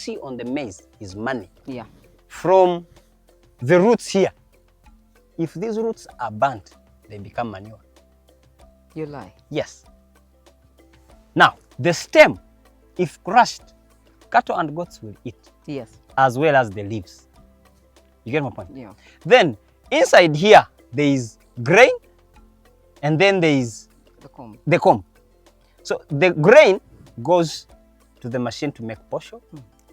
see on the maize is money. Yeah. From the roots here, if these roots are burnt, they become manure. You lie. Yes. Now, the stem, if crushed, cattle and goats will eat. Yes. As well as the leaves. You get my point? Yeah. Then, inside here, there is grain, and then there is the comb. So the grain goes to the machine to make posho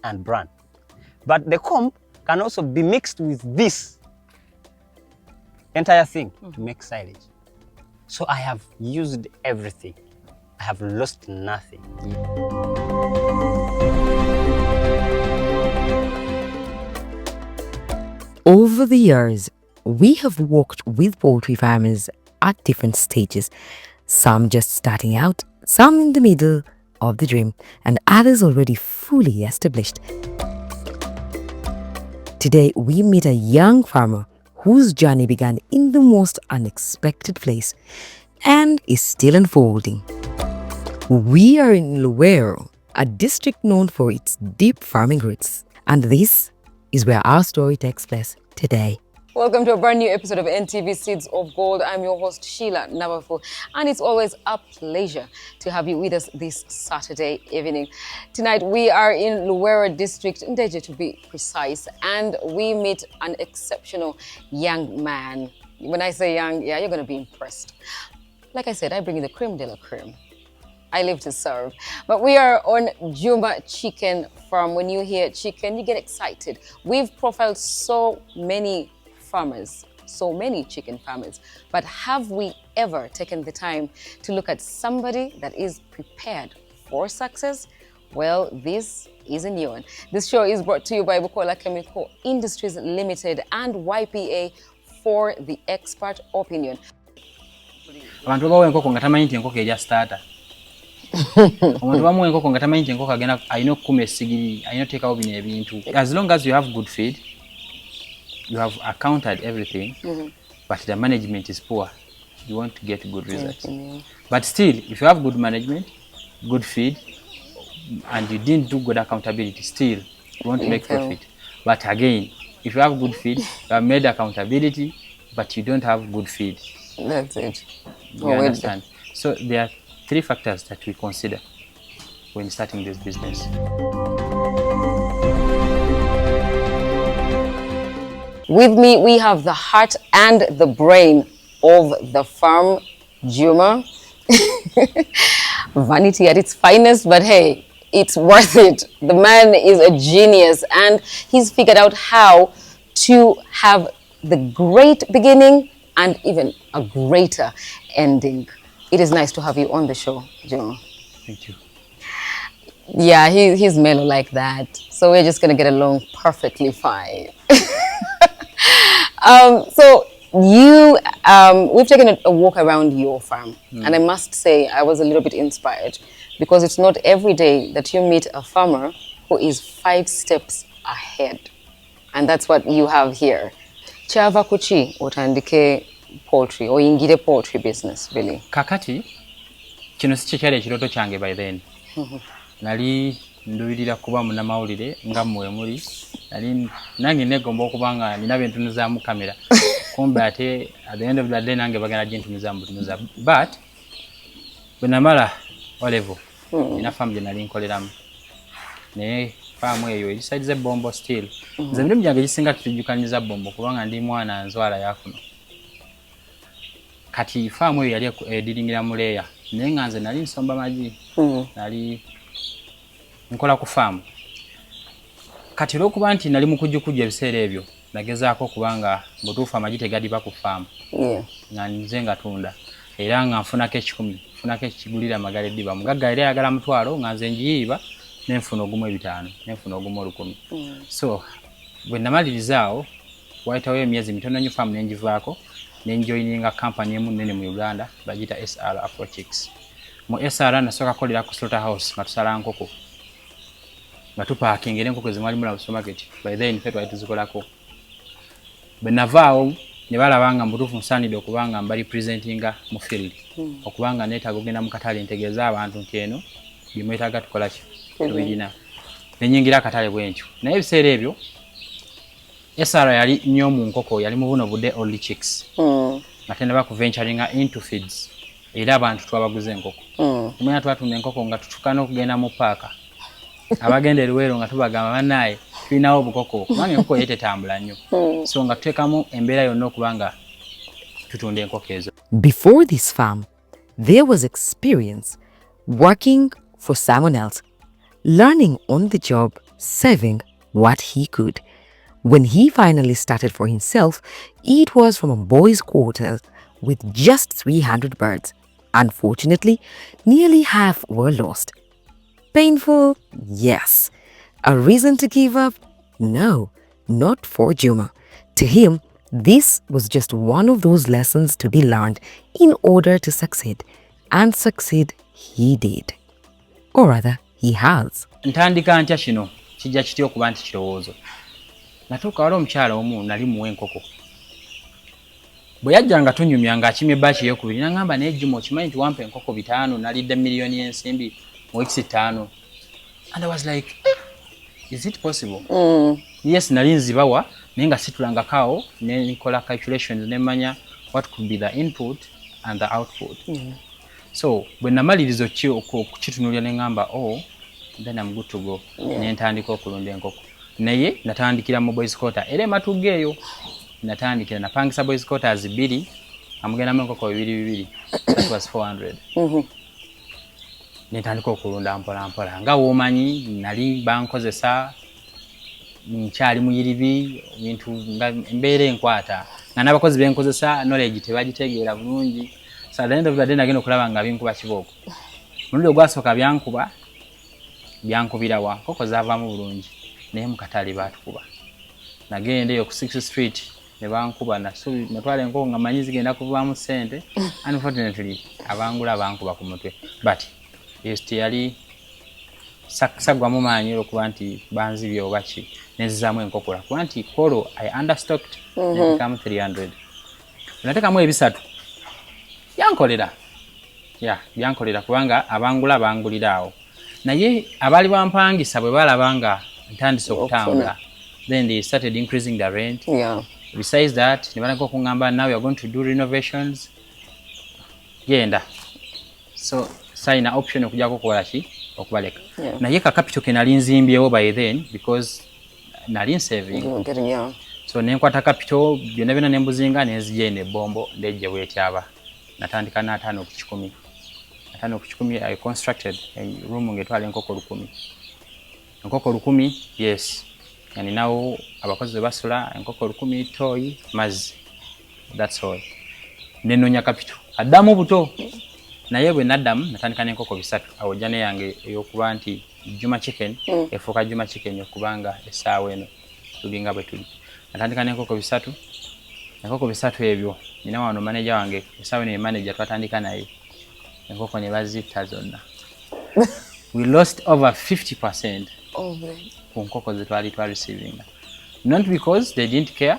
and bran. But the comb can also be mixed with this entire thing to make silage. So I have used everything. I have lost nothing. Over the years, we have worked with poultry farmers at different stages, some just starting out, some in the middle of the dream, and others already fully established. Today, we meet a young farmer whose journey began in the most unexpected place and is still unfolding. We are in Luwero, a district known for its deep farming roots, and this is where our story takes place today. Welcome to a brand new episode of NTV Seeds of Gold. I'm your host, Sheila Navafu, and it's always a pleasure to have you with us this Saturday evening. Tonight, we are in Luwero District, Ndeje to be precise, and we meet an exceptional young man. When I say young, yeah, you're going to be impressed. Like I said, I bring in the creme de la creme. I live to serve. But we are on Juma Chicken Farm. When you hear chicken, you get excited. We've profiled so many farmers, so many chicken farmers, but have we ever taken the time to look at somebody that is prepared for success? Well, this is a new one. This show is brought to you by Bukola Chemical Industries Limited and YPA for the expert opinion. Abantu bawe enkoko nga tamanyi nti enkoko eja starter. Omuntu bamuwa enkoko nga tamanyi nti enkoko agenda alina okukuma essigiri, alina oteekawo bino ebintu. As long as you have good feed, you have accounted everything, but the management is poor, you won't get good results. But still, if you have good management, good feed, and you didn't do good accountability, still, you won't make profit. But again, if you have good feed, you have made accountability, but you don't have good feed. That's it. You understand? So there are three factors that we consider when starting this business. With me, we have the heart and the brain of the farm, Juma. Vanity at its finest, but hey, it's worth it. The man is a genius and he's figured out how to have the great beginning and even a greater ending. It is nice to have you on the show, Juma. Thank you. Yeah, he's mellow like that. So we're just going to get along perfectly fine. So you, we've taken a walk around your farm, and I must say I was a little bit inspired because it's not every day that you meet a farmer who is 5 steps ahead, and that's what you have here. Chava kuchi otandike poultry or ingire poultry business really. Kakati kino si kyali ekiroto kyange by then. Nali ndubirira kuba munamawulire nga mmwe muli. Nali nange negomba okubanga nina bentunuzaamu kamera. Kumbe ate at the end of the day nange bagenda jintunuzaamu butunuza. But when namala olevo ina farm gye nali nkoleramu. Ne farm eyo erisaidize bombo still. Nze mirimu gyange gisinga tujukanyiza bombo kubanga ndi mwana nzwala yakuno. Kati farm eyo yali ediringira muleya. Naye nga nze nali nsomba magi. Nali nkola ku farm. Kati lwokuba nti nali mukujjukujja ebiseera ebyo nagezaako kubanga butuufu amagi tegadiba ku farm. Nga nze nga tunda. Era nga nfunako 10, nfunako ekigulira amagala eddiba. Mugagga era ayagala mutwalo nga nze njiyiba nenfuna ogumu 5, nenfuna ogumu 10. So bwe namalirizaawo wayitawo emyezi mitono nnyo farm nenjivaako nenjoyininga kampani emu nnene mu Uganda bagiyita SR Afro Chicks. Mu SR nasooka kolera ku slaughterhouse nga tusala nkoko. Nga tupakingera enkoko ezimwali mu supermarket. By then ffe twali tuzikolako. Bwe navaawo ne balabanga mbutuufu nsaanidde okubanga mbali presentinga mu field. Okubanga neetaaga ogenda mu katale ntegeeza abantu nti eno bye mwetaaga tukola ki tubirina. nenyingira akatale bwentyo naye ebiseera ebyo SR yali nnyo mu nkoko yali mu buno budde only chicks nga tenaba ku venturinga into feeds era abantu twabaguze enkoko omwana twatunda enkoko nga tutukana okugenda mu paaka abagenda eruwero nga tubagamba banaye tulinawo obukoko kubanga enkoko yetetambula nnyo so nga tuteekamu embeera yonna okubanga tutunda enkoko ezo. Before this farm, there was experience working for someone else, learning on the job, saving what he could. When he finally started for himself, it was from a boys' quarters with just 300 birds. Unfortunately, nearly half were lost. Painful? Yes. A reason to give up? No, not for Juma. To him, this was just one of those lessons to be learned in order to succeed. And succeed he did. Or rather, he has. Ntandika ntya kino kijja kityo okuba nti kirowoozo. Natuuka wali omukyala omu nali muwa enkoko. Bwe yajja nga tunyumya ng'akimye bbaaki ey'okubiri n'aŋŋamba naye Juma okimanyi nti wampa enkoko 5 nalidde miliyoni y'ensimbi mu weeks 5. And I was like, is it possible? Yes, nali nzibawa naye nga situlangako awo ne nkola calculations ne mmanya what could be the input and the output. So bwe namaliriza okukitunuulira ne ŋŋamba then I'm good to go. Ne ntandika okulunda enkoko. Naye natandikira mu boys quarter era ematugga eyo natandikira napangisa boys quarters 2 amugendamu enkoko 2 that was 400. Netandika okulunda mpola nga womanyi nali bankozesa nkyali muyiribi bintu nga embeera enkwata nga n'abakozi benkozesa knowledge tebagitegeera bulungi. So at the end of the day nagenda okulaba nga binkuba kibooko. Mulundi ogwasooka byankubirawa nkoko zaavaamu bulungi naye mu katale baatukuba. Nagenda eyo ku 6th Street ne bankuba natwala enkoko nga manyi zigenda kuvaamu ssente. Unfortunately abangula bankuba ku mutwe but yali sagwamu maanyi okuba nti banzibye oba ki nezizaamu enkokula kuba nti kolo I understocked netekamu 300 natekamu 3 yankolera kubanga abangula bangulira awo naye abaali bampangisa bwe balaba nga ntandise okutambula then they started increasing the rent. Besides that nebanako okungamba now we are going to do renovations genda so sign option okujja kukola ki okubaleka naye ka capital ke nali nzimbyewo by then because nali saving so nenkwata capital byonna nembuzinga nenzije ne bombo ndejje bwetyaba natandika na 5 ku 10 I constructed a room ngetwala enkoko 10 yes and now abakozi basula enkoko 10 toy mazi that's all nenonya capital adamu buto naye bwe naddamu natandika n'enkoko 3 awo jane yange eyokuba nti Juma chicken efuuka Juma chicken okubanga essaawa eno tulinga bwe tuli natandika n'enkoko 3 enkoko 3 ebyo nina wano manager wange essaawa eno manager twatandika naye enkoko ne bazita zonna we lost over 50% ku nkoko ze twali receiving not because they didn't care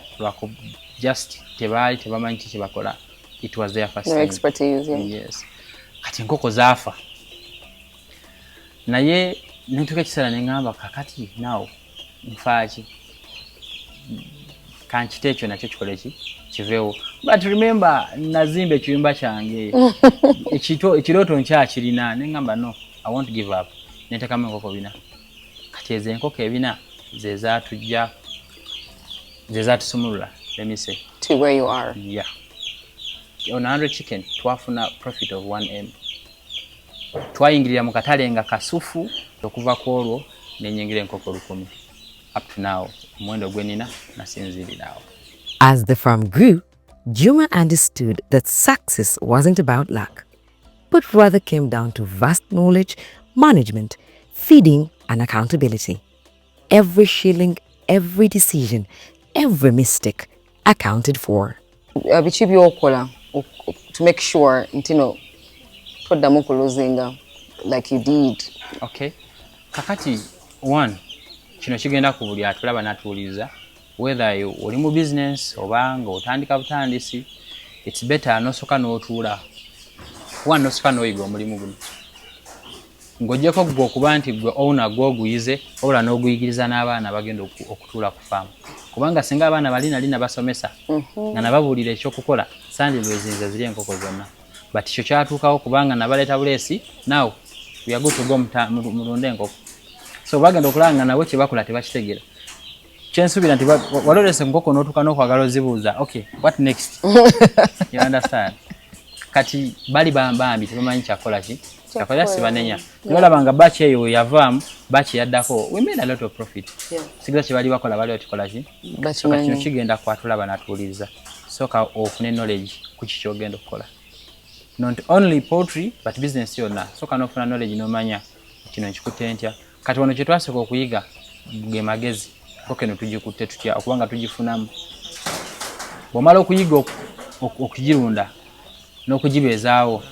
just tebamanyi kiki bakola. It was their first time. Expertise, yes. Kati enkoko zaafa naye nentuka ekisala neŋŋamba kakati nawo nfaaki kankite ekyo nakyo kikole ki kiveewo but remember nazimba ekiyumba kyange ekirooto nkyakirina neŋŋamba no I won't give up nentekamu enkoko 4 kati ezo enkoko 4 ze zaatusumulula let me say to where you are. On 100 chicken twafuna profit of 1M. Twayingirira mu katale nga kasufu okuva ku olwo nenyingira enkoko 10 up to now mwendo gwenina nasinzirirawo. As the farm grew, Juma understood that success wasn't about luck, but rather came down to vast knowledge, management, feeding and accountability. Every shilling, every decision, every mistake accounted for. Bichi byokola to make sure toddamu kuluzinga like you did. Okay. Kakati one kino kigenda ku buli atulaba natuuliza whether oli mu business oba nga otandika butandisi it's better nosoka n'otuula one nosoka n'oyiga omulimu guno ng'oggyeko gwe okuba nti gwe owner gw'oguyize wabula n'oguyigiriza n'abaana bagenda okutuula ku faamu. Kubanga singa abaana balina basomesa nga nababuulira ekyokukola sandilozinze ziri enkoko zonna. But ekyo kyatuukawo kubanga nabaleeta buleesi now we are good to go mulunde enkoko. So bagenda okulaba nga nabwe kye bakola tebakitegeera. Kyensuubira nti walolese enkoko n'otuuka n'okwagala ozibuuza okay what next? You understand? Kati bali bambi tebamanyi kyakola ki kyakola sibanenya. Nolaba nga batch eyo yavaamu batch yaddako we made a lot of profit. Sigira kye bali bakola bali otikola ki kino kigenda kwatula banatuuliriza. Soka ofune knowledge ku kiki kyogenda okukola. Not only poultry but business yonna. Soka n'ofuna knowledge n'omanya kino nkikutte ntya. Kati wano kye twasooka okuyiga ge magezi koke no tugikutte tutya okubanga tugifunamu. Bw'omala okuyiga okugirunda n'okugibeezaawo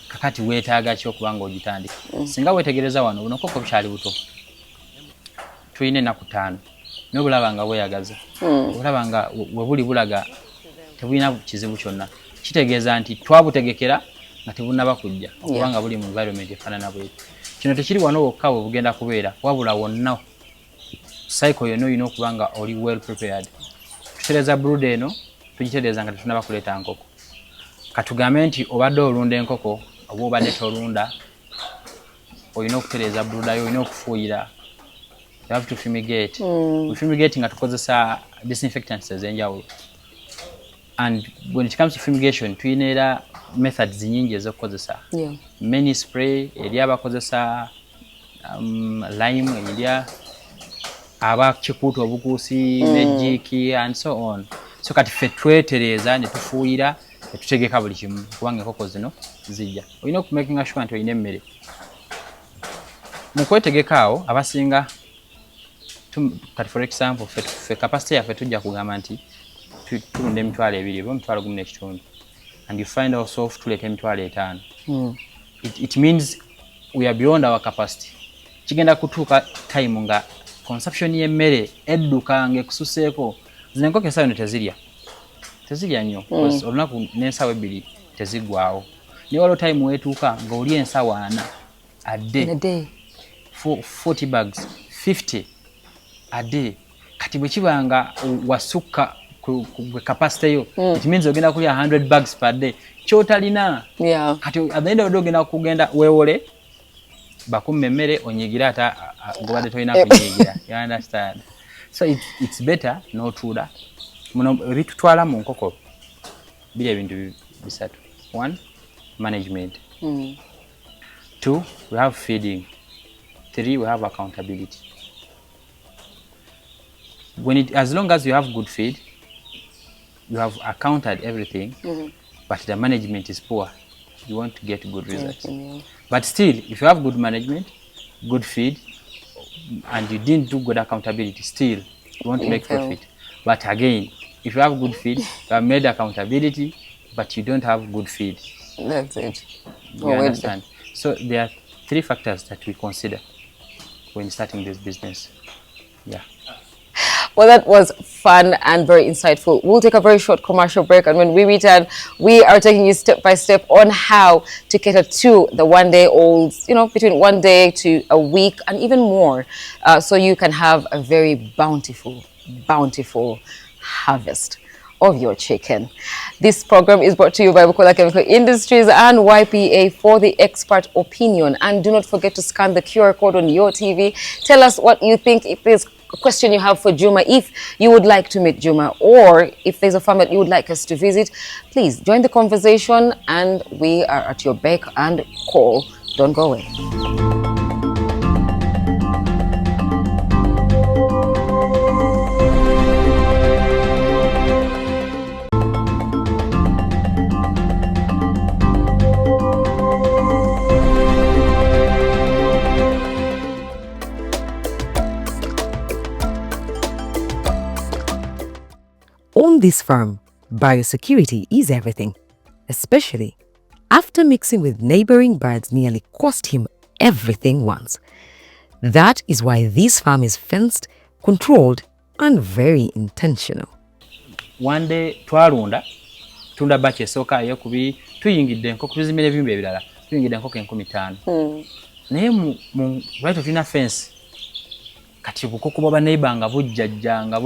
kakati weetaaga ki okubanga ogitandika. Singa weetegereza wano buno koko bukyali buto. Tulina ennaku 5 n'obulaba nga bweyagaza. Obulaba nga we buli bulaga tebulina kizibu kyonna. Kitegeeza nti twabutegekera nga tebunaba kujja okubanga buli mu environment efaanana bwetyo. Kino tekiri wano wokka bwe bugenda kubeera wabula wonna cycle yonna olina okuba nga oli well prepared. Tutereeza brood eno tugitereeza nga tetunaba kuleeta nkoko. Katugambe nti obadde olunda enkoko oba obadde tolunda olina okutereeza brood yo olina okufuuyira. You have to fumigate. Fumigate nga tukozesa disinfectants ez'enjawulo. And when it comes to fumigation, tulina era methods nyingi ez'okukozesa. Many spray eri abakozesa lime eri abakikuuta obukuusi magic and so on. So kati ffe twetereeza ne tufuuyira ne tutegeka buli kimu kubanga enkoko zino zijja. Olina okumakinga sure nti olina emmere. Mu kwetegeka awo abasinga kati for example ffe capacity yaffe tujja kugamba nti tulunda emitwalo 2 oba emitwalo 1.5 and you find ourselves tuleeta emitwalo 5. It means we are beyond our capacity. Kigenda kutuuka time nga consumption y'emmere edduka ng'ekususeeko zino enkoko esaawa eno tezirya nnyo olunaku n'ensaawa 2 teziggwaawo. Naye waliwo time weetuuka ng'oli ensaawa 4 a day 40 bags 50 a day. Kati bwe kiba nga wasukka ku capacity yo it means ogenda kulya 100 bags per day kyotalina. Kati at the end of the day ogenda kugenda weewole bakumme emmere onyigira ata ngobadde tolina kunyigira. You understand? So it's better n'otuula muno bitutwala mu nkoko biri ebintu bisatu. 1 management, 2 we have feeding, 3 we have accountability. As long as you have good feed, you have accounted everything, but the management is poor, you want to get good results. But still, if you have good management, good feed, and you didn't do good accountability, still you want to make profit. But again, if you have good feed, you have made accountability, but you don't have good feed. That's it. You understand? So there are 3 factors that we consider when starting this business. Yeah. Well, that was fun and very insightful. We'll take a very short commercial break, and when we return, we are taking you step by step on how to cater to the one-day-olds, between 1 day to a week and even more, so you can have a very bountiful harvest of your chicken. This program is brought to you by Bukola Chemical Industries and YPA for the expert opinion. And do not forget to scan the QR code on your TV. Tell us what you think. If there's a question you have for Juma, if you would like to meet Juma, or if there's a farm that you would like us to visit, please join the conversation, and we are at your beck and call. Don't go away. On this farm, biosecurity is everything, especially after mixing with neighboring birds nearly cost him everything once. That is why this farm is fenced, controlled, and very intentional. One day, twalunda tunda batch esooka ey'okubiri tuyingidde enkoko tuzimira ebimba ebirala tuyingidde enkoko 50,000. naye mu right of inner fence kati bukoko bwa neighbor nga bujjajja nga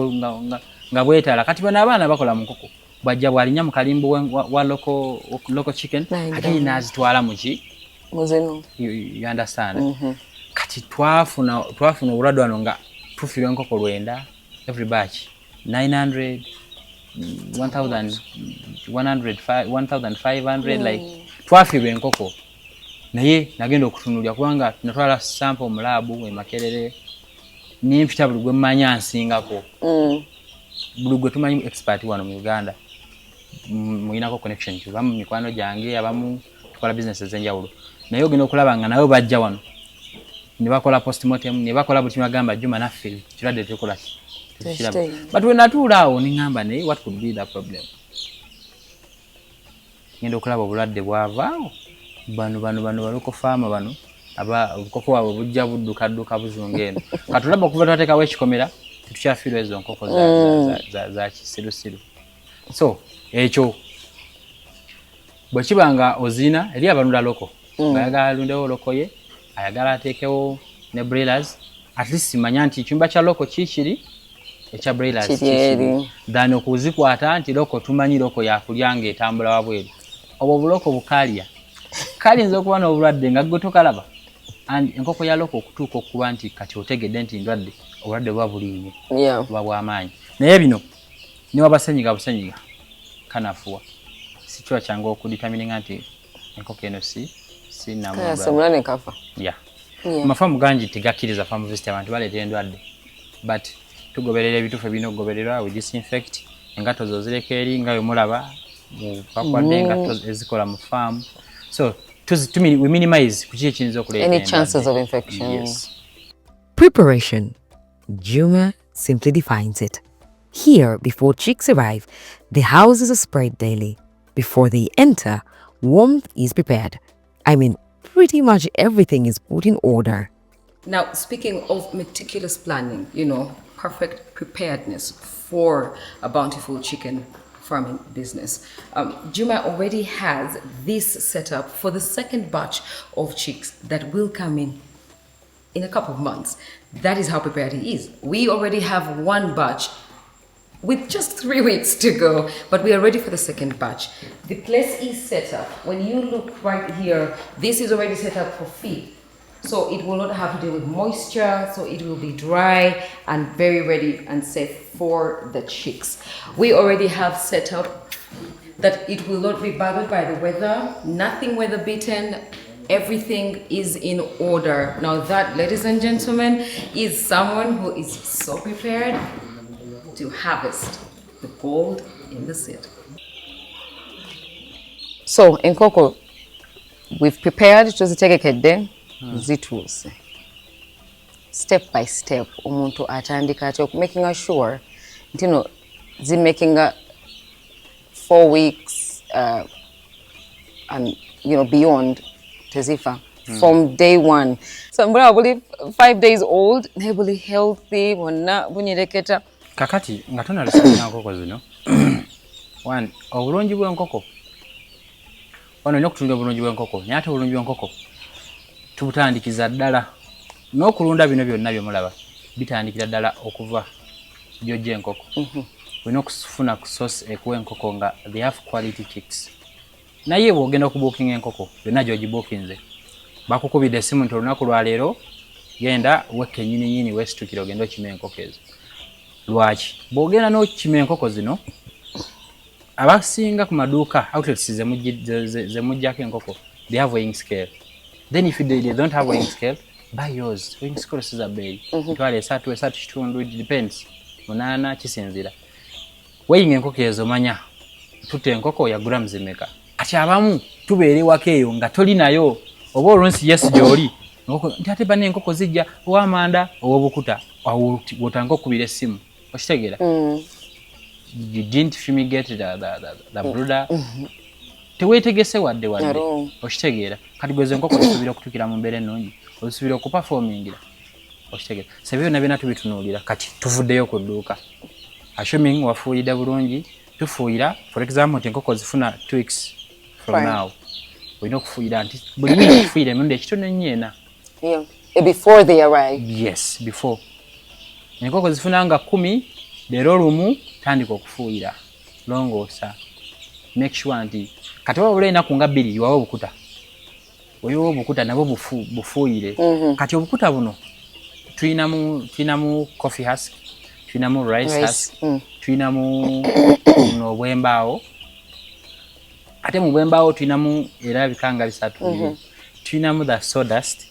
bwetala kati bana abaana bakola mu nkoko bwajja bwalinya mu kalimbo wa local chicken ate nazitwala muki muzeno you understand kati twafuna obulwadde wano nga tufiirwa enkoko 9 every batch 900 1500 like twafiirwa enkoko naye nagenda okutunulya kubanga natwala sample mu laabu Makerere nimpita buli gwe mmanya nsingako buli gwe tumanyi expert wano mu Uganda muyinako connection bamu mikwano gyange abamu tukola business ez'enjawulo naye ogenda okulaba nga nawe bajja wano ne bakola postmortem ne bakola buli kimagamba Juma naffe kirwadde tukola but when natuula awo ningamba ne what could be the problem ngenda okulaba obulwadde bwavaawo bano baloko faama bano aba obukoko bwabwe bujja budduka buzunga eno katulaba okuva twateekawo ekikomera tetukyafiirwa ezo nkoko za kisirusiru so ekyo bwe kibanga ozina eri abalunda loko ayagala alundewo loko ye ayagala ateekewo ne broilers at least manya nti ekyumba kya loko kikiri ekya broilers kikiri then okuzikwata nti loko tumanyi loko yakulyanga etambula wabweru obwo obuloko bukalya kalinza okuba n'obulwadde nga gwe tokalaba and enkoko ya loko okutuuka okuba nti kati otegedde nti ndwadde obulwadde buba bulinnye buba bw'amaanyi naye bino niba busenyiga kanafuwa si kiba kyangu okuditamininga nti enkoko eno si namulane kafa amafamu gangi tegakkiriza famu visit abantu baleetera endwadde but tugoberera ebituufu ebirina okugobererwa we disinfect engatto zozireka eri nga bwe mulaba bakwadde engatto ezikola mu faamu so we minimize any chances of infection. Yes. Preparation. Juma simply defines it. Here, before chicks arrive, the houses are spread daily. Before they enter, warmth is prepared. I mean, pretty much everything is put in order. Now, speaking of meticulous planning, perfect preparedness for a bountiful chicken farming business. Juma already has this set up for the second batch of chicks that will come in a couple of months. That is how prepared he is. We already have one batch with just 3 weeks to go, but we are ready for the second batch. The place is set up. When you look right here, this is already set up for feed. So it will not have to deal with moisture, so it will be dry and very ready and safe for the chicks. We already have set up that it will not be bothered by the weather, nothing weather beaten, everything is in order. Now that, ladies and gentlemen, is someone who is so prepared to harvest the gold in the seed. So in Coco, we've prepared to take a day. Zituuse step by step umuntu atandika ati making sure making 4 weeks and beyond tezifa from day one. So mbona buli 5 days old nebuli healthy wonna bunyereketa kakati nga tonalisanya nkoko zino one obulungi bw'enkoko wano nnyo okutunda obulungi bw'enkoko naye ate obulungi bw'enkoko tubutandikiza ddala n'okulunda bino byonna byemulaba bitandikira ddala okuva gyojja enkoko olina okufuna ku source ekuwa enkoko nga they have quality chicks naye bw'ogenda okubuukinga enkoko byonna gy'ogibookinze bakukubidde essimu nti olunaku lwaleero genda wekka ennyininyini weesitukira ogenda okima enkoko ezo lwaki bw'ogenda n'okima enkoko zino abasinga ku maduuka outlets ze mujjako enkoko they have weighing scale. Then if they don't have weighing scale, buy yours. Weighing scale is a bay. Twale esatu kitundu, it depends. Munana kisinzira. Weighing enkoko ezomanya tutte enkoko ya grams emeka. Kati abamu tubeere wakeeyo nga toli nayo oba olunsi yes gy'oli. Nti ate bane enkoko zijja ow'amanda ow'obukuta wotanga okubira essimu. Okitegeera? You didn't fumigate the brooder. Teweetegese wadde okitegeera kati gweze enkoko osuubira okutukira mu mbeera ennungi osuubira okuperformingira okitegeera sebyo byonna byonna tubitunuulira kati tuvuddeyo ku dduuka assuming wafuuyidde bulungi tufuuyira for example nti enkoko zifuna 2 weeks from now olina okufuuyira nti buli wiki okufuuyira emirundi ekitono ennyo ena Yeah. Before they arrive. Yes, before. Enkoko zifunanga 10 leero lumu tandika okufuuyira longoosa make sure nti kati wabula enaku nga 2 yiwawo obukuta weewa obukuta nabwo bufuuyire kati obukuta buno tulinamu coffee husk tulinamu rice husk tulinamu obwembaawo ate mu bwembaawo tulinamu era bikanga 3 tulinamu the sawdust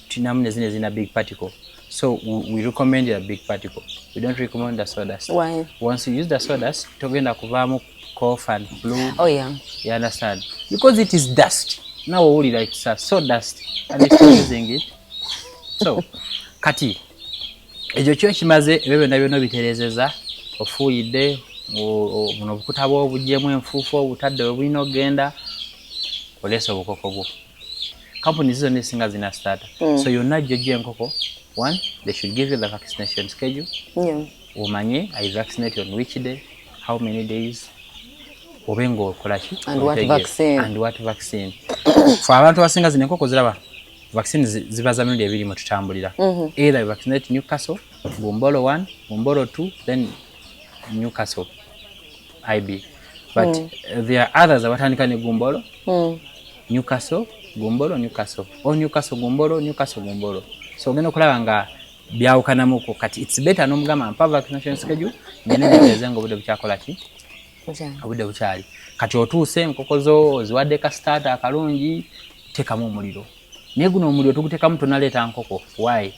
tulinamu nezine zina big particle. So we recommend a big particle. We don't recommend the sawdust. Why? Once you use the sawdust, togenda kuvamu cough and flu. Oh yeah. You understand? Because it is dust. Now we like sawdust and it's using it. So kati ekyo kyo kimaze ebyo nabyo biterezeza ofuuyidde buno obukuta bwo obujjemu enfuufu obutadde obulina ogenda oleesa obukoko bwo. Companies zino nesinga zina starter. So yonna jjojja enkoko. One, they should give you the vaccination schedule. Yeah. Umanye, I vaccinate on which day, how many days, obengo okolachi, and what vaccine. And what vaccine. For abantu abasinga zino enkoko ziraba vaccine ziba za mirundi ebiri mu tutambulira. Either you vaccinate Newcastle, Gumbolo 1, Gumbolo 2, then Newcastle IB. But there are others abatandika ne Gumbolo, Newcastle, Gumbolo, Newcastle. Or Newcastle, Gumbolo, Newcastle, Gumbolo. So ngeno kulaba nga byawukanamuko kati it's better nomugamba mpa vaccination schedule ngene ngo bude buchakola ki bude buchali kati otuuse enkoko zo ziwadde ka starter akalungi tekamu omuliro naye guno omuliro tugutekamu tonaleeta nkoko why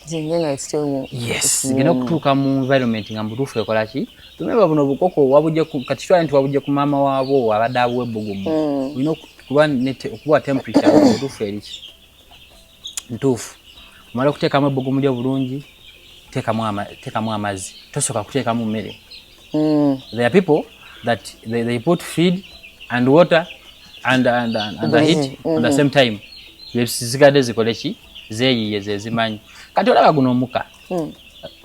zingenga it's still yes ngeno okutuuka mu environment nga mbutuufu ekola ki tumeba buno bukoko wabujje kati twali nti wabujje ku maama waabo abadde abuwe ebbugumu ulina okuba temperature mbutuufu eriki ntuufu mala kuteekamu ebbugumu lyo bulungi teekamu amazzi tosooka kuteekamu mmere. There are people that they put feed and water and the heat at the same time zigadde zikole ki zeeyiye zezimanyi kati olaba guno omuka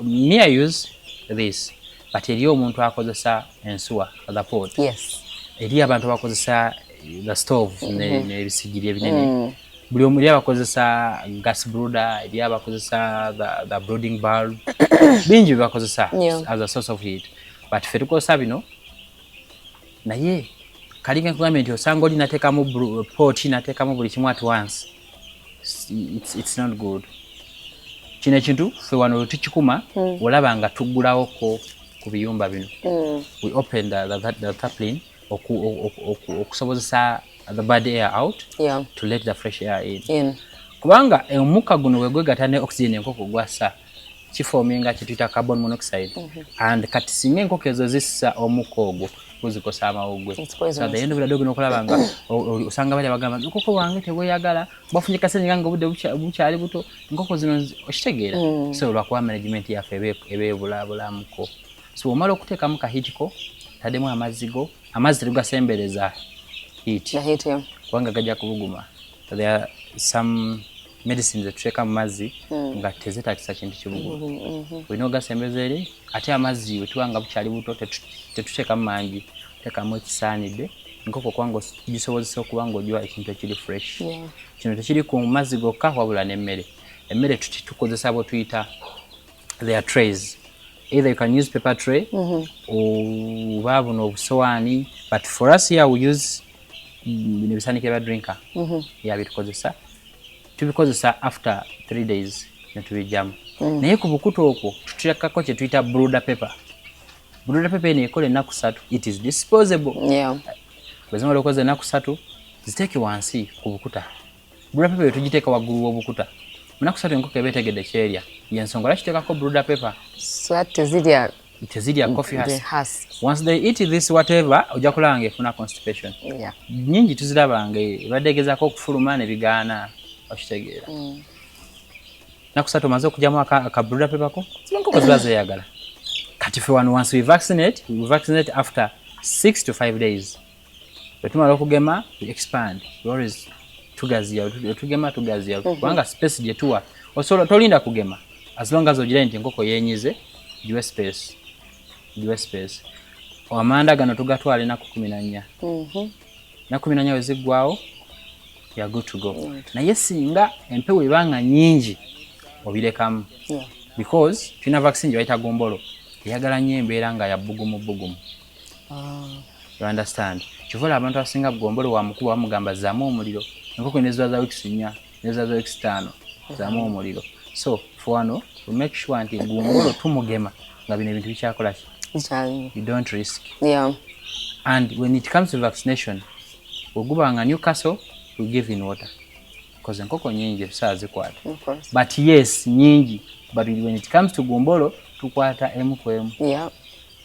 me I use this but eri omuntu akozesa ensuwa the pot. Yes. Eri abantu bakozesa the stove n'ebisigiri ebinene buli omuli abakozesa gas brooder eri abakozesa the brooding bulb bingi bakozesa as a source of heat but ffe tukozesa bino naye kalinga nkugambye nti osanga oli nateekamu pot nateekamu buli kimu at once it's not good. Kino ekintu ffe wano tukikuma olaba nga tuggulawoko ku biyumba bino we open the taplin okusobozesa the bad air out to let the fresh air in. Kubanga omuka guno wegwegata ne oxygen enkoko gwasa kifominga kituyita carbon monoxide and kati singa enkoko ezo zissa omuka ogwo kuzikosa amawugwe. So the end of the day nokulaba nga osanga bali bagamba enkoko wange tebweyagala bafunye kasenyiga nga obudde bukyali buto enkoko zino okitegeera so olwakuba management yaffe ebebulabulamuko so omala okuteekamu kahitiko taddemu amazzi tetugasembereza heat kubanga gajja kubuguma. There are some medicines that tuteeka mu mazzi nga tezeetakisa kintu kibuguma olina ogasembeza eri ate amazzi wetuwanga bukyali buto tetuteekamu mangi teekamu ekisaanidde enkoko kubanga gisobozesa okuba ng'ogiwa ekintu ekiri fresh. Kino tekiri ku mazzi gokka wabula n'emmere tukozesa bwe tuyita their trays. Either you can use paper tray oba buno obusowaani but for us here we use bino bisaanikira bya drinker tubikozesa after 3 days netubijjamu naye ku bukutu okwo tuteekako kye tuyita brooder paper. Brooder paper eno ekola ennaku 3 it is disposable. Bwezimala okoza ennaku 3 ziteeke wansi ku bukuta. Brooder paper tugiteeka waggulu w'obukuta munaku 3 enkoko eba etegedde kyerya yensonga lwaki tuteekako brooder paper so that tezirya coffee husk. Once they eat this whatever ojja kulaba nga efuna constipation nyingi tuziraba nga ebadde egezaako okufuluma ne bigaana okitegeera naku 3 omaze okugyamu aka brooder paper ko enkoko ziba zeeyagala kati ffe wano once we vaccinate after 6 to 5 days bwe tumala okugema we expand we always tugaziya kubanga space gye tuwa osobola tolinda kugema as long as ogire nti enkoko yenyize giwe space amanda gano tugatwala ennaku 14 na 14 weziggwawo you are good to go. Naye singa empewo ebanga nyingi obirekamu. Because tulina vaccine gye bayita gombolo eyagala nnyo embeera nga ya bugumu. You understand? Kivola abantu abasinga gombolo wa mukulu bamugamba zaamu omuliro. Enkoko ne ziba za weeks 4 ne ziba za weeks 5 zaamu omuliro. So for wano we make sure nti gombolo tumugema nga bino ebintu bikyakola ki. You don't risk. Yeah. And when it comes to vaccination, ogubanga Newcastle, we give in water. Because enkoko nyingi ebisaa zikwata. But yes, nyingi. But when it comes to gombolo, tukwata emu ku emu. Yeah.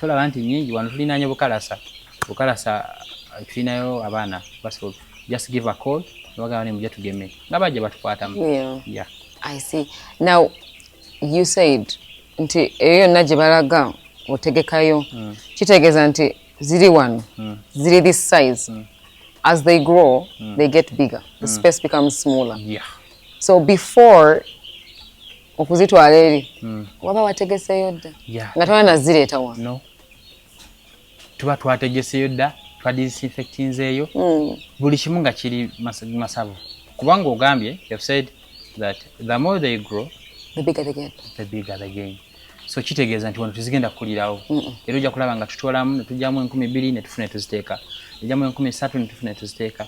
Tolaba nti nyingi wano tulinaanyo bukalasa. Bukalasa tulinayo abaana. Just give a call. Bagamba ne mujja tugeme. Nga bajja batukwatamu. Yeah. I see. Now, you said nti eyo naje balaga otegekayo. Kitegeeza nti ziri wano. Ziri this size. As they grow, they get bigger. The space becomes smaller. Yeah. So before okuzitwala eri waba wategeseyo dda nga twana zireeta wano. No. Tuba twategeseyo dda twadisinfectinzeeyo buli kimu nga kiri masavu kubanga ogambye you have said that the more they grow the bigger they get. The bigger they gain. So kitegeeza nti wano tuzigenda kukulirawo era ojja kulaba nga tutwalamu ne tujjamu 2,000 ne tufune tuziteeka ejjamu 3,000 ne tufune tuziteeka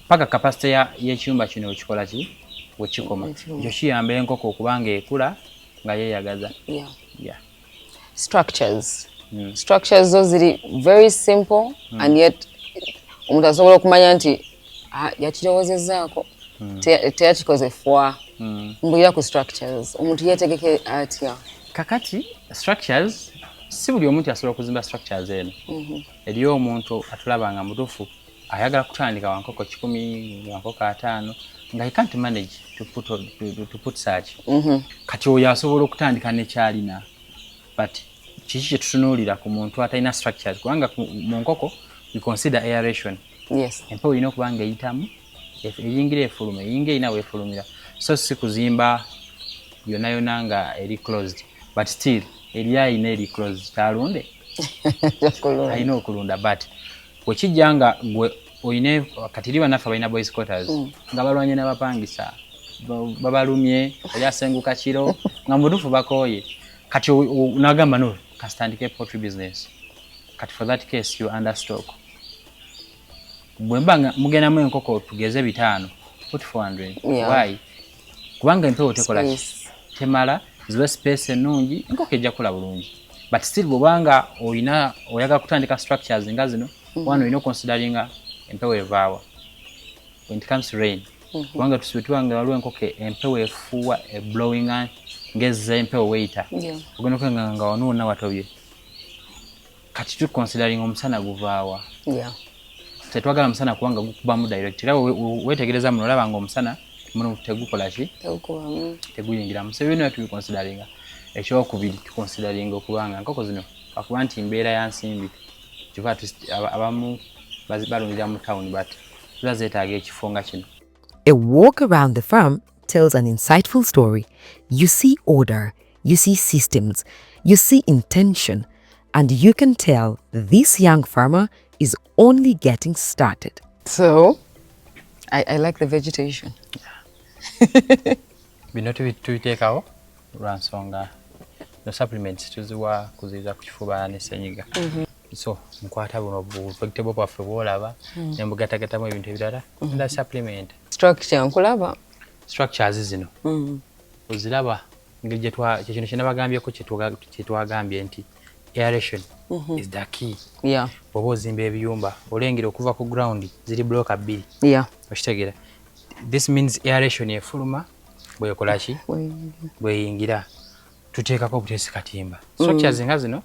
paka capacity y'ekiyumba kino wekikola ki wekikoma ekyo kiyamba enkoko okubanga ekula nga yeeyagaza. Yeah. Structures. Structures zo ziri very simple and yet omuntu asobola okumanya nti yakirowoozezaako teyakikoze fwa. Mbulira ku structures omuntu yeetegeke atya? Kakati structures si buli omuntu asobola okuzimba structures eno. Eriyo omuntu atulaba nga mutuufu ayagala kutandika wankoko 10 wankoko 5 nga he can't manage to put such. Kati oyo asobola okutandika nekyalina. But kiki kye tutunuulira ku muntu atalina structures kubanga mu nkoko we consider aeration. Yes. Empewo erina okuba nga eyitamu eyingira efuluma eyinga erina weefulumira so si kuzimba yonna nga eri closed but still eri ayina eri closed talunde alina okulunda but wekijja nga gwe oyine kati eri bannaffe balina boys quarters nga balwanye n'abapangisa babalumye oli asenguka kiro nga mutuufu bakooye kati nagamba no kasitandike poultry business kati for that case you understock bwemba nga mugenamu enkoko tugeze 5 put 400. Why? Kubanga empewo tekola temala ziwe space ennungi enkoko ejja kula bulungi but still bwobanga oyaga kutandika structures nga zino wano olina consideringa empewo evaawa when it comes to rain kubanga tusibetwanga waliwo enkoko empewo efuuwa blowing ngezza empewo weita ogenda okwenga nga wanuuna watobye kati tu considering omusana guvaawa. Tetwagala omusana kubanga gukubamu direct era wetegereza muno olaba nga omusana muno tegukola ki teguyingiramu so bino tu considering ekyokubiri tu considering okubanga nkoko zino akuba nti mbeera ya nsimbi kiva abamu balundira mu town but tuzeetaaga ekifo nga kino. A walk around the farm tells an insightful story. You see order, you see systems, you see intention, and you can tell this young farmer is only getting started. So, I like the vegetation. Bino tubiteekawo lwa nsonga no supplements tuziwa kuziza ku kifuba ne senyiga. So nkwata buno vegetable bwaffe bwolaba nembugatagatamu ebintu ebirala nda supplement. Structure nkulaba. Structures zino oziraba ngeri kino kye nabagambyeko kye twagambye nti aeration is the key. Oba ozimba ebiyumba olengera okuva ku ground ziri block 2. Okitegeera this means aeration efuluma bwekola ki bweyingira tuteekako obutesi katimba. Structures nga zino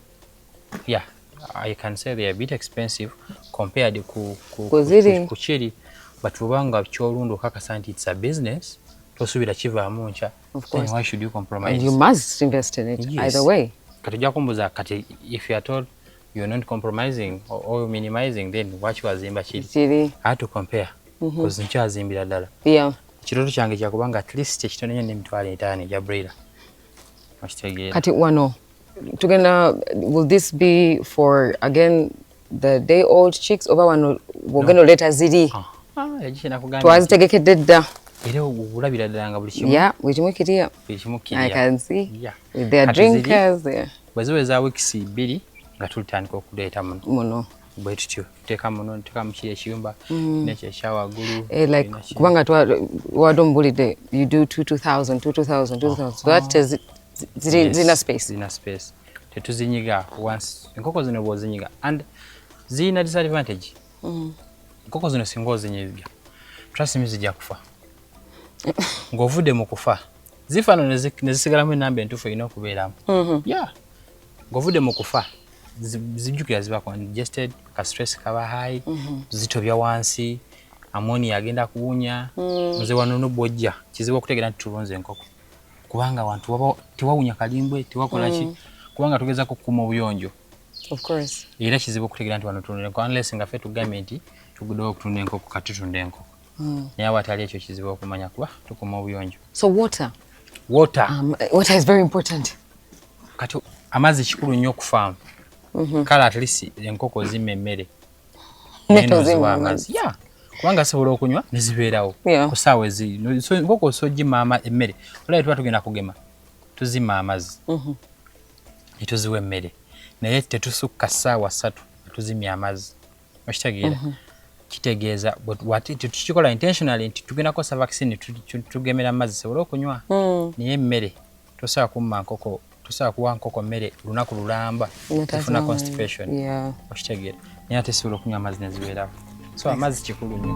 I can say they are a bit expensive compared ku chiri but ubanga kyolundu okakasa nti it's a business tosubira kivaamu ncha then why should you compromise? And you must invest in it either way. Katujja kumbuza kati if you are told you're not compromising or minimizing then what you azimba chiri I had to compare because ncha azimbira ddala kiroto kyange kyakubanga at least ekitone nnyo n'emitwalo 5 ja broiler kati wano tugenda will this be for again the day old chicks oba wano wogeno leta ziri Yagishina kugamba. Twazitegekedde dda. Era olabira ddala nga buli kimu. Yeah, buli kimu kiriya. Buli kimu kiriya. I can see. Yeah. With their drinkers there. Bweziweza weeks 2 nga tulitandika okuleeta muno. Bwe tutyo tuteeka muno tuteeka mu kiri ekiyumba nekyo ekyawagulu. Like kubanga wadombulidde you do 2,000. So that is zina space. Zina space. Tetuzinyiga once enkoko zino bw'ozinyiga and zina disadvantage. Enkoko zino singa ozinyiga trust me zijja kufa. Ng'ovudde mu kufa zifa no ne zisigalamu enamba entuufu erina okubeeramu. Yeah. Ng'ovudde mu kufa zijjukira ziba congested, ka stress kaba high, zitobya wansi, ammonia agenda kuwunya, nze wano no bwojja kizibu okutegeera nti tulonze enkoko. Kubanga abantu tewawunya kalimbwe, tewakola ki, kubanga tugeza kukuma obuyonjo. Of course. Era kizibu okutegeera nti wano tulonze enkoko unless nga ffe tugambye nti tuguddewo okutunda enkoko katutunda enkoko. Naye awatali ekyo kizibu okumanya kuba tukuma obuyonjo. So water. Water Water is very important. Kati amazzi kikulu nnyo okufaamu. Kale at least enkoko zimma emmere. Yeah. Kubanga sobola okunywa ne zibeerawo. Ku ssaawa eziri. So enkoko sojima emmere. Olabye tuba tugenda kugema. Tuzimma amazzi. Ne tuziwa emmere. Naye tetusukka ssaawa 3 tuzimya amazzi. Okitegeera. Kitegeeza tukikola intentionally nti tugenda kukosa vaccine tugemera amazzi sobola okunywa. Naye emmere tosobola kumma nkoko. Tusawa kuwa nkoko mmere lunaku lulamba tufuna constipation. Yeah. Okitegeera. Naye ate sobola okunywa amazzi ne zibeerawo. So amazzi kikulu nnyo.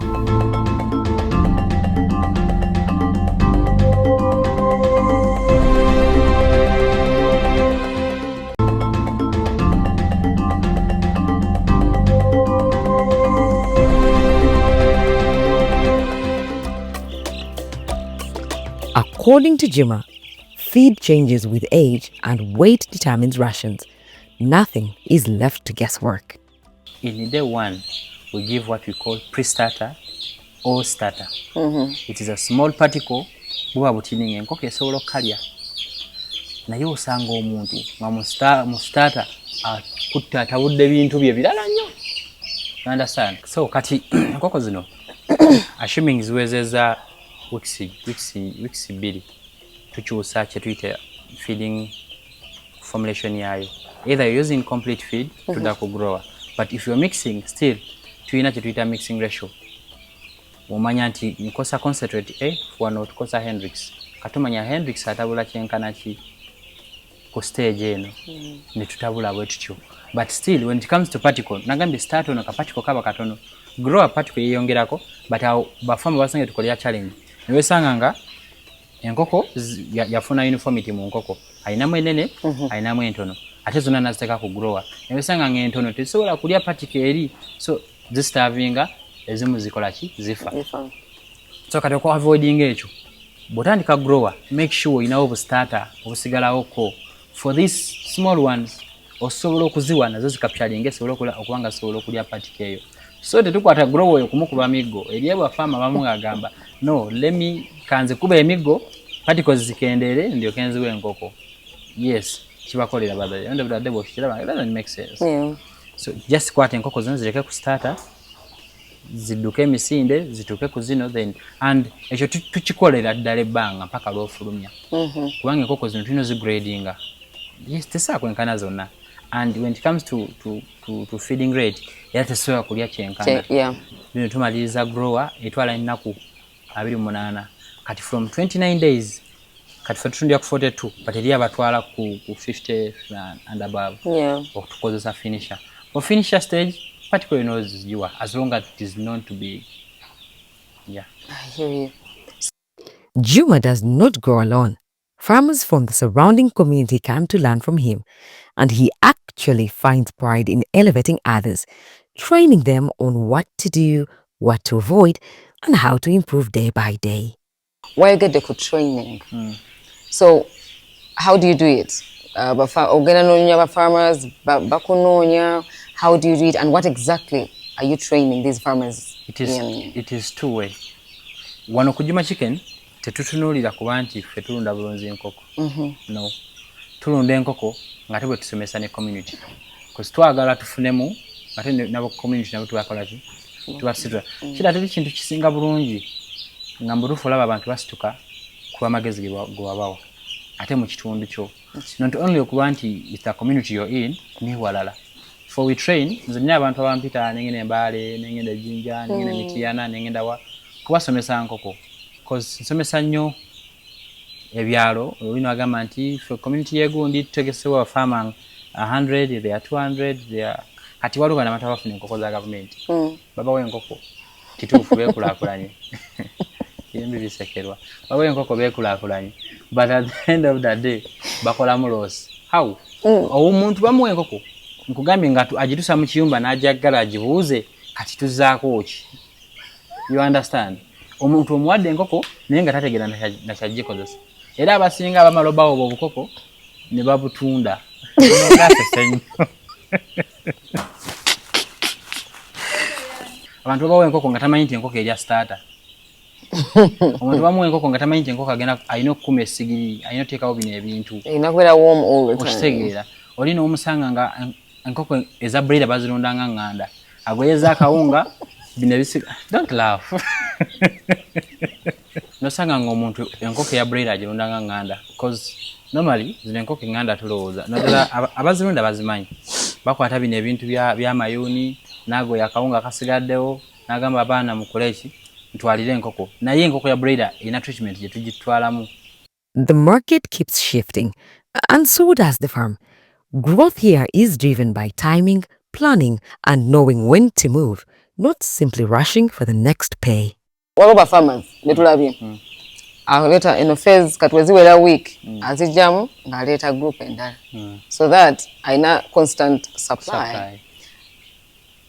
According to Juma, feed changes with age and weight determines rations. Nothing is left to guesswork. In day 1, we give what we call pre-starter or starter. It is a small particle buba butininga enkoko esobola okukalya. Naye osanga omuntu nga mu starter akutta atabudde bintu bye birala nnyo. You understand? So kati enkoko zino assuming ziwezeza weeks 2 tukyusa kye tuyita feeding formulation yayo. Either you're using complete feed tudda ku grower, but if you're mixing still tuyina kye tuyita mixing ratio. Omanya nti nkosa concentrate A wano tukosa Hendrix. Katumanya Hendrix atabula kyenkana ki ku stage eno ne tutabula bwe tutyo. But still when it comes to particle nagambye start ono ka particle kaba katono. Grower particle yeyongerako but bafama basange tukolya challenge. Niwe sanganga enkoko yafuna uniformity mu nkoko. Ayinamu enene, ayinamu entono. Ate zonna naziteka ku grower. Niwe sanganga entono tesobola kulya particle eri. So zistarvinga ezimu zikola ki zifa. So kati ko avoiding ekyo. Botandika grower, make sure ina obu starter obusigalawo ko. For these small ones osobola okuziwa nazo zikapyalinga osobola okubanga osobola okulya particle eyo. So tetukwata grower oyo kumukuba miggo. Eriye fama bamu agamba no, let me kanze kuba emiggo particles zikendere ndio kenziwe enkoko. Yes, kibakolera badde. Ende budde bo kiraba, it doesn't make sense. Yeah. So just kwata enkoko zino zireke ku starter ziduke emisinde zituke ku zino then and ekyo tukikolera ddala ebbanga mpaka lw'ofulumya. Kubanga enkoko zino tulina zigradinga. Yes, tesakwenkana zonna. And when it comes to feeding rate, era tesobola kulya kyenkana. Yeah. Bino tumaliriza grower etwala ennaku 28. Kati from 29 days kati ffe tutundira ku 42 but eri abatwala ku 50 and above. Yeah. Okukozesa finisher. For finisher stage, particularly knows you are as long as it is known to be. Yeah. I hear you. Juma does not grow alone. Farmers from the surrounding community come to learn from him, and he actually finds pride in elevating others, training them on what to do, what to avoid, and how to improve day by day. Why you get the good training? So, how do you do it? Farmers, how do you do it, and what exactly are you training these farmers? It is two way. Wano ku Juma chicken tetutunulira kuba nti ffe tulunda bulunzi enkoko. No. Tulunda enkoko nga tebwe tusomesa ne community. Because twagala tufunemu ate nabo community nabo tubakola ki tuba situla kira tuli kintu kisinga bulungi nga mbutufu olaba abantu basituka kuba magezi ge wabawa ate mu kitundu kyo not only okuba nti it's a community you're in ni walala for we train nze nina abantu abampita nengenda Embaale nengenda Jinja nengenda Mityana nengenda wa kubasomesa nkoko because nsomesa nnyo ebyalo olwino agamba nti for community yegundi tutegesewa farmer 100 they are 200 they are kati waluga na matawa fune enkoko za government baba we enkoko kituufu bekulakulanye yembi bisekerwa baba we enkoko bekulakulanye but at the end of the day bakola mulosi how omuntu bamuwe enkoko nkugambye nga agitusa mu kiyumba n'ajagala agibuuze kati tuzaako ki you understand omuntu omuwadde enkoko naye nga tategera nakyagikozesa era abasinga abamalobawo obukoko ne babutunda abantu babawo enkoko nga tamanyi nti enkoko erya starter omuntu bamuwa enkoko nga tamanyi nti enkoko agenda alina okukuma essigiri alina oteekawo bino ebintu okitegeera olina omusanga nga enkoko eza breeder bazirundanga nganda agweyeza akawunga bino ebisiga don't laugh nosanga nga omuntu enkoko ya breeder agirundanga nganda because normally zino enkoko nganda tulowooza naddala abazirunda bazimanyi bakwata bino ebintu byamayuuni nago yakawunga kasigaddewo nagamba abaana mukole eki ntwalire enkoko naye enkoko ya breeder ina treatment gye tugitwalamu. The market keeps shifting, and so does the farm. Growth here is driven by timing, planning, and knowing when to move, not simply rushing for the next pay. Waloba farmers betulabye aleta eno phase katweziwera week azijamu ngaleta group endala so that aina constant supply.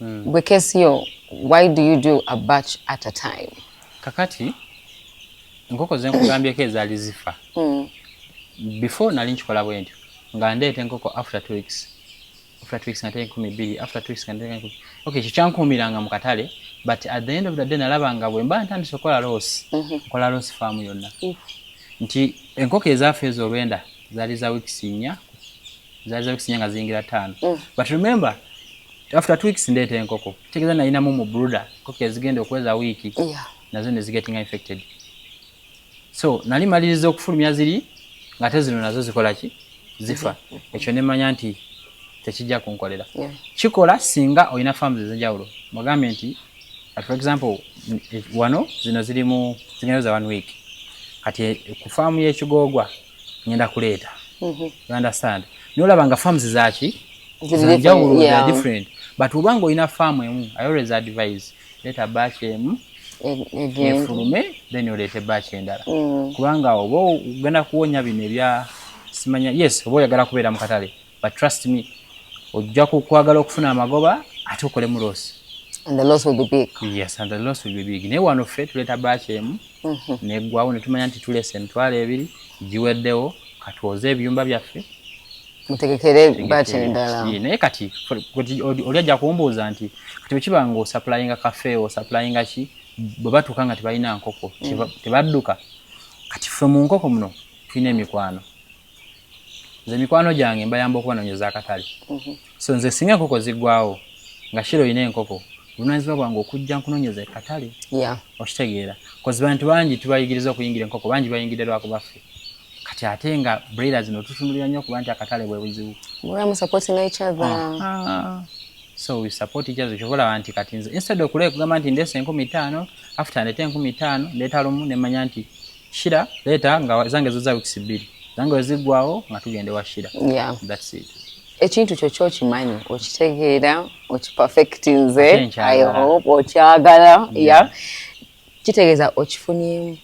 Bwe case yo, why do you do a batch at a time? Kakati enkoko zenkugambye ke zaali zifa before nali nkikola bwentyo nga ndeeta enkoko after 2 weeks nate 12 after 2 weeks nate 10. Okay, kikyankuumiranga mu katale but at the end of the day nalabanga bwe mba ntandise okola loss nkola loss farm yonna nti enkoko ezaafe ez'olwenda zaali za weeks 4 nga ziyingira 5 but remember after 2 weeks ndeeta enkoko tegeeza nalinamu mu brooder enkoko ezigenda okweza wiiki nazo ne zigetting infected so nali maliriza okufulumya ziri nga te zino nazo zikola ki zifa ekyo ne manya nti tekijja kunkolera kikola singa olina farms ez'enjawulo mugambe nti for example wano zino zirimu zigenda za 1 week kati ku farm y'ekigoogwa ngenda kuleeta you understand nolaba nga farms zaki z'enjawulo they are different but ubanga olina farm emu I always advise leta batch emu efulume then olete batch endala kubanga oba ugenda kuwonya bino ebya simanya yes oba oyagala kubeera mu katale but trust me ojja kukwagala okufuna amagoba ate okole mu loss and the loss will be big. Yes, and the loss will be big. Ne wano fe tuleta batch emu neggwawo ne tumanya nti tulese emitwalo 2 giweddewo katuoze ebyumba byaffe mutegekere batch endala naye kati oli ajja kumbuuza nti kati wekiba nga osuplyinga kafe osuplyinga ki bwe batuuka nga tebalina nkoko tebadduka kati ffe mu nkoko muno tulina emikwano nze mikwano gyange mbayamba okubanoonyeza akatale so nze singa enkoko ziggwawo nga shiro olina enkoko bunaanyizibwa bwange okujja nkunoonyeza ekatale okitegeera kozi bantu bangi tubayigiriza okuyingira enkoko bangi bayingidde lwakubaffe kati ate nga breeders zino tutunulira nnyo okuba nti akatale bwe buzibu supporting each other. So we support each other. Chokola nti kati nze instead okule kugamba nti ndese 15 after ndete 15 ndeta lumu ne manya nti shira leta nga zange zoza weeks 2 zange wezigwawo nga tugende wa shira. That's it. Ekintu kyo kimanyi okitegeera okiperfectinze I hope okyagala kitegeeza okifunyemu.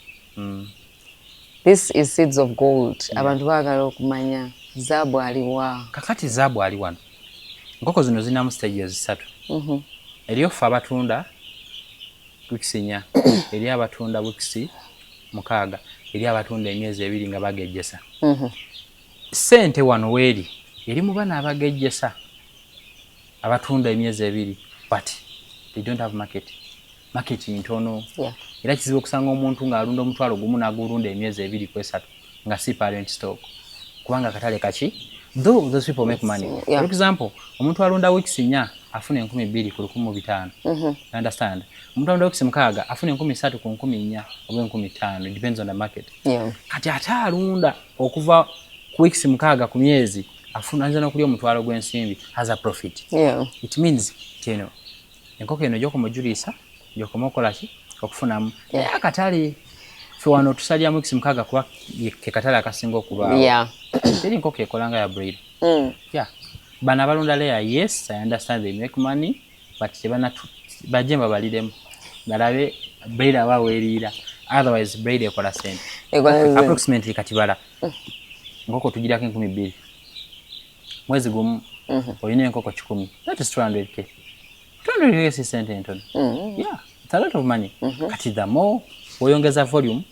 This is seeds of gold. Abantu baagala okumanya zaabu aliwa. Kakati zaabu ali wano. Nkoko zino zinamu stages 3. Eriyo ffe abatunda weeks 4, eriyo abatunda weeks 6, eriyo abatunda emyezi 2 nga bagejjesa. Sente wano weeri eri mu bana abagejjesa abatunda emyezi 2 but they don't have market. Market ntono. Era kizibu okusanga omuntu ng'alunda omutwalo gumu n'agulunda emyezi 2 ku 3 nga si parent stock. Kubanga katale kaki Though those people make money. Yeah. For example, omuntu alunda weeks 4 afune 2,000 ku 1,500. You understand? Omuntu alunda weeks 6 afune 3,000 ku 1,400 oba 1,500. It depends on the market. Yeah. Kati ate alunda okuva ku weeks 6 ku myezi afuna anza n'okulya omutwalo gw'ensimbi has a profit. Yeah. It means, you know, enkoko eno gy'okumujulisa gy'okumokola ki okufunamu. Akatale fe wano tusalya weeks 6 kuba ke katale akasinga okuba. Yeah. Teri enkoko ekolanga ya breed. Yeah. Bana balunda layer, yes, I understand they make money, but tebana bajemba balidemu. Balabe breed abawerira. Otherwise breed ekola sente. Approximately katibala. Enkoko tugirako 2,000. Mwezi gumu oyina enkoko 10. That is 200k. 200k is sente entono. Yeah, it's a lot of money. Kati the more oyongeza volume,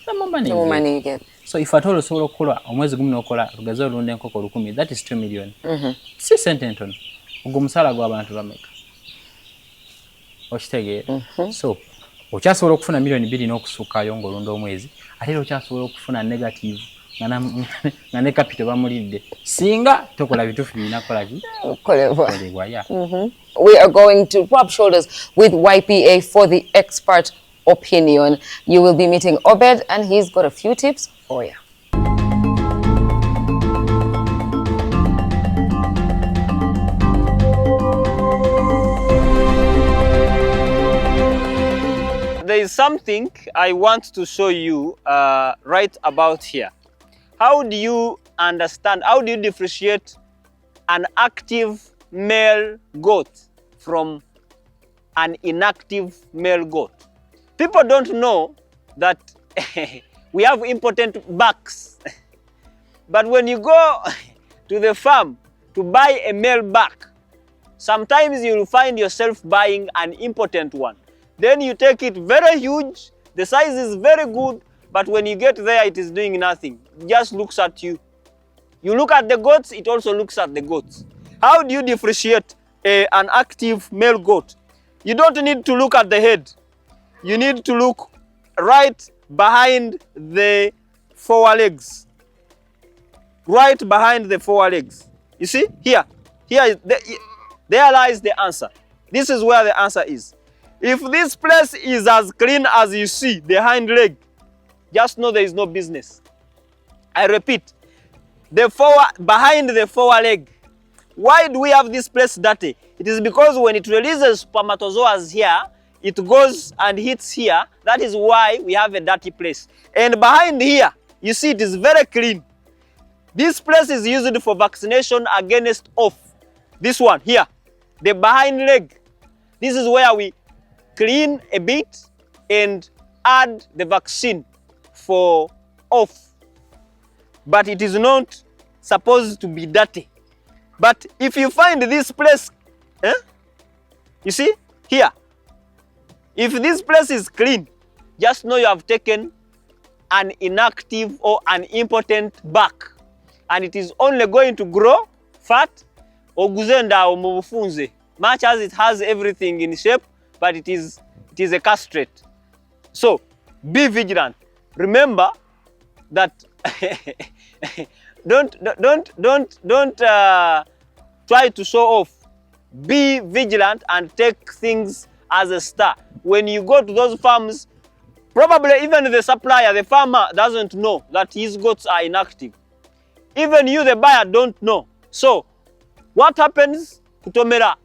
the more money you get. So if at all osobola okukola omwezi gumu n'okola lugazo olunda enkoko 10, that is 2 million. Si sente entono. Ogwo musala gw'abantu bameka. Okitegeera. So okyasobola okufuna million 2 n'okusukayo ng'olunda omwezi, ate era okyasobola okufuna negative na ne capital bamulidde. Singa tokola bitufu binakola ki? Kolebwa. Yeah. We are going to rub shoulders with YPA for the expert opinion. You will be meeting Obed, and he's got a few tips for you. There is something I want to show you right about here. How do you understand, how do you differentiate an active male goat from an inactive male goat? People don't know that we have important bucks. But when you go to the farm to buy a male buck, sometimes you'll find yourself buying an impotent one. Then you take it very huge, the size is very good, but when you get there, it is doing nothing. It just looks at you. You look at the goats, it also looks at the goats. How do you differentiate an active male goat? You don't need to look at the head. You need to look right behind the forelegs. Right behind the forelegs. You see? Here there lies the answer. This is where the answer is. If this place is as clean as you see, the hind leg, just know there is no business. I repeat, behind the foreleg. Why do we have this place dirty? It is because when it releases spermatozoas here, it goes and hits here. That is why we have a dirty place. And behind here, you see it is very clean. This place is used for vaccination against off. This one here, the behind leg. This is where we clean a bit and add the vaccine for off. But it is not supposed to be dirty. But if you find this place, you see here, if this place is clean, just know you have taken an inactive or an impotent buck, and it is only going to grow fat or guzenda or mufunze, much as it has everything in shape, but it is a castrate. So be vigilant. Remember that don't try to show off. Be vigilant and take things as a star. When you go to those farms, probably even the supplier, the farmer doesn't know that his goats are inactive. Even you, the buyer, don't know. So what happens? Kutomera.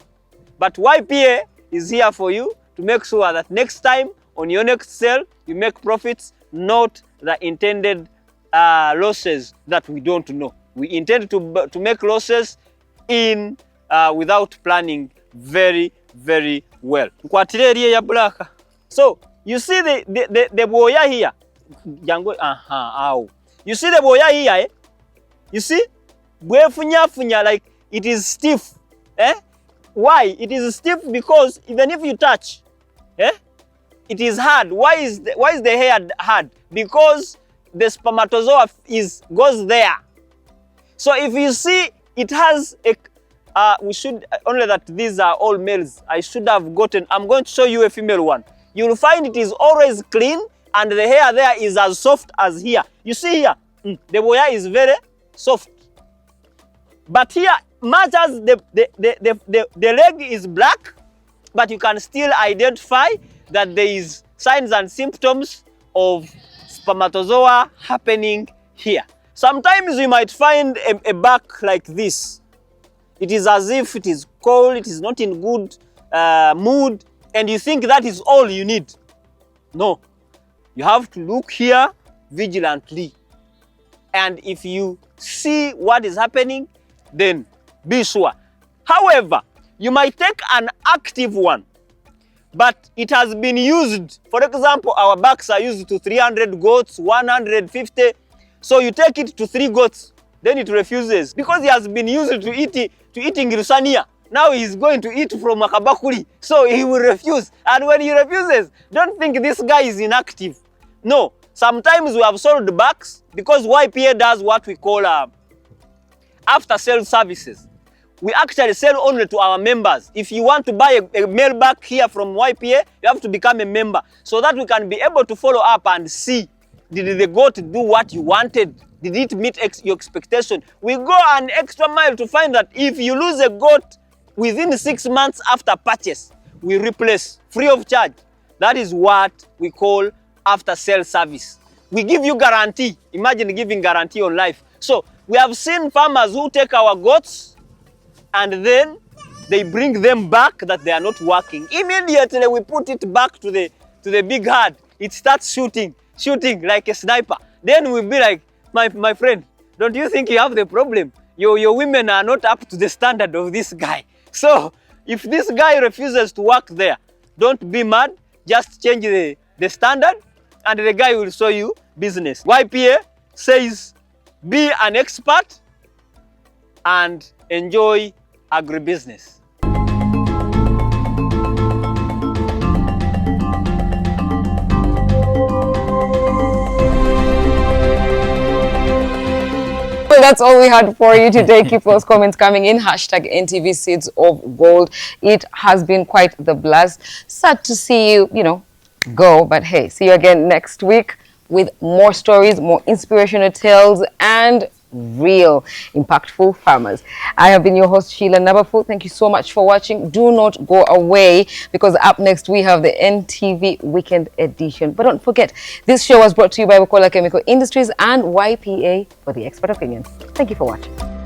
But YPA is here for you to make sure that next time on your next sale, you make profits, not the intended losses that we don't know. We intend to make losses in without planning very, very well. So you see the boya here. You see the boya here, eh? You see? Like it is stiff. Eh? Why? It is stiff because even if you touch, it is hard. Why is the hair hard? Because the spermatozoa goes there. So if you see, it has a we should only that these are all males. I should have gotten. I'm going to show you a female one. You will find it is always clean, and the hair there is as soft as here. You see here, the boya is very soft. But here, much as the leg is black, but you can still identify that there is signs and symptoms of spermatozoa happening here. Sometimes you might find a back like this. It is as if it is cold, it is not in good mood, and you think that is all you need. No, you have to look here vigilantly. And if you see what is happening, then be sure. However, you might take an active one, but it has been used. For example, our backs are used to 300 goats, 150. So you take it to 3 goats, then it refuses because he has been used to eating rusania. Now he's going to eat from makabakuri, so he will refuse. And when he refuses, don't think this guy is inactive. No, sometimes we have sold backs because YPA does what we call after sale services. We actually sell only to our members. If you want to buy a male back here from YPA, you have to become a member so that we can be able to follow up and see, did the goat do what you wanted? Did it meet your expectation? We go an extra mile to find that if you lose a goat within 6 months after purchase, we replace free of charge. That is what we call after sale service. We give you guarantee. Imagine giving guarantee on life. So we have seen farmers who take our goats and then they bring them back that they are not working. Immediately we put it back to the big herd. It starts shooting like a sniper. Then we'll be like, my friend, don't you think you have the problem? Your women are not up to the standard of this guy. So if this guy refuses to work there, don't be mad. Just change the standard and the guy will show you business. YPA says be an expert and enjoy agribusiness. Well, that's all we had for you today. Keep those comments coming in. Hashtag NTV Seeds of Gold. It has been quite the blast. Sad to see you, go. But hey, see you again next week with more stories, more inspirational tales, and real impactful farmers. I have been your host, Sheila Nabafu. Thank you so much for watching. Do not go away because up next we have the NTV Weekend Edition. But don't forget, this show was brought to you by Bukola Chemical Industries and YPA for the Expert Opinion. Thank you for watching.